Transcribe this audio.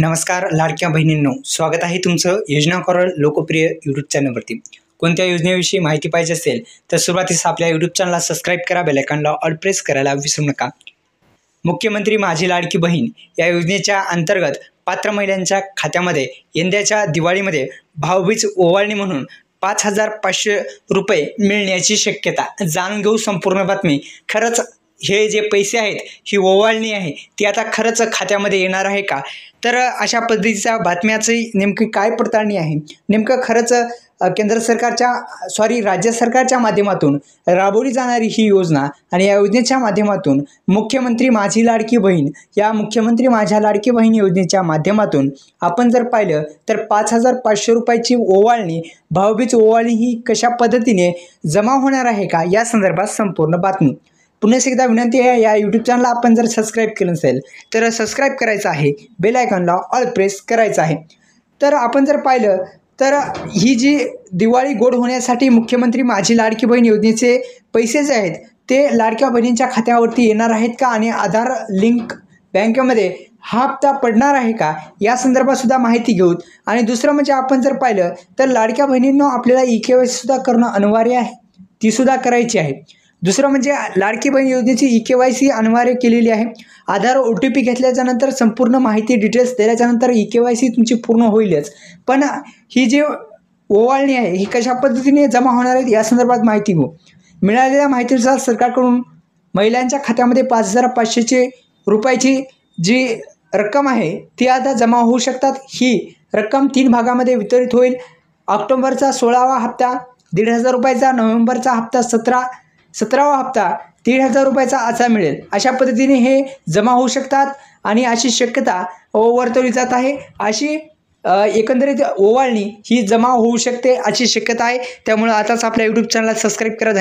नमस्कार लाडक्या बहिणींनो, स्वागत आहे तुमचं योजना कॉरल लोकप्रिय यूट्यूब चॅनलवरती। कोणत्या योजनेविषयी माहिती पाहिजे असेल तर सुरुवातीस आपल्या यूट्यूब चॅनलला सबस्क्राईब करा, बेल आयकॉनला ऑल प्रेस करायला विसरू नका। मुख्यमंत्री माझी लाडकी बहीण या योजनेच्या अंतर्गत पात्र महिलांच्या खात्यामध्ये यंदाच्या दिवाळीमध्ये भाऊबीज ओवाळणी म्हणून 5,500 रुपये मिळण्याची शक्यता। जाणून घेऊ संपूर्ण बातमी। खरंच हे जे पैसे आहेत, ही ओवाळणी आहे ती आता खरंच खात्यामध्ये येणार आहे का? तर अशा पद्धतीच्या बातम्याची नेमकी काय पडताळणी आहे? नेमकं खरंच केंद्र सरकारच्या राज्य सरकारच्या माध्यमातून राबवली जाणारी ही योजना आणि या योजनेच्या माध्यमातून मुख्यमंत्री माझी लाडकी बहीण या मुख्यमंत्री माझ्या लाडकी बहीण योजनेच्या माध्यमातून आपण जर पाहिलं तर 5,500 रुपयाची ओवाळणी, भाऊबीज ओवाळणी ही कशा पद्धतीने जमा होणार आहे का, या संदर्भात संपूर्ण बातमी। पुन्हा एकदा विनंती आहे, या यूट्यूब चॅनलला आपण जर सबस्क्राईब केलं नसेल तर सबस्क्राईब करायचं आहे, बेल आयकॉनला ऑल प्रेस करायचं आहे। तर आपण जर पाहिलं तर ही जी दिवाळी गोड होण्यासाठी मुख्यमंत्री माझी लाडकी बहीण योजनेचे पैसे जे आहेत ते लाडक्या बहिणींच्या खात्यावरती येणार आहेत का आणि आधार लिंक बँकेमध्ये हा हप्ता पडणार आहे का, या संदर्भात सुद्धा माहिती घेऊ। आणि दुसरं म्हणजे आपण जर पाहिलं तर लाडक्या बहिणींनो आपल्याला EKYC सुद्धा करणं अनिवार्य आहे, ती सुद्धा करायची आहे। दुसरं म्हणजे लाडकी बहीण योजनेची EKYC अनिवार्य केलेली आहे। आधार OTP घेतल्याच्यानंतर संपूर्ण माहिती डिटेल्स दिल्याच्यानंतर EKYC तुमची पूर्ण होईलच। पण ही जी ओवाळणी आहे ही कशा पद्धतीने जमा होणार आहे या संदर्भात माहिती घेऊ। मिळालेल्या माहितीनुसार सरकारकडून महिलांच्या खात्यामध्ये 5,500 रुपयाची जी रक्कम आहे ती आता जमा होऊ शकतात। ही रक्कम 3 भागामध्ये वितरित होईल। ऑक्टोबरचा 16वा हप्ता 1,500 रुपयाचा, नोव्हेंबरचा हप्ता 17वा हप्ता 1,500 रुपयाचा असा मिळेल। अशा पद्धतीने हे जमा होऊ शकतात आणि अशी शक्यता वर्तवली जात आहे। अशी एकंदरीत ओवाळणी ही जमा होऊ शकते अशी शक्यता आहे। त्यामुळे आताच आपल्या यूट्यूब चॅनलला सबस्क्राईब करा।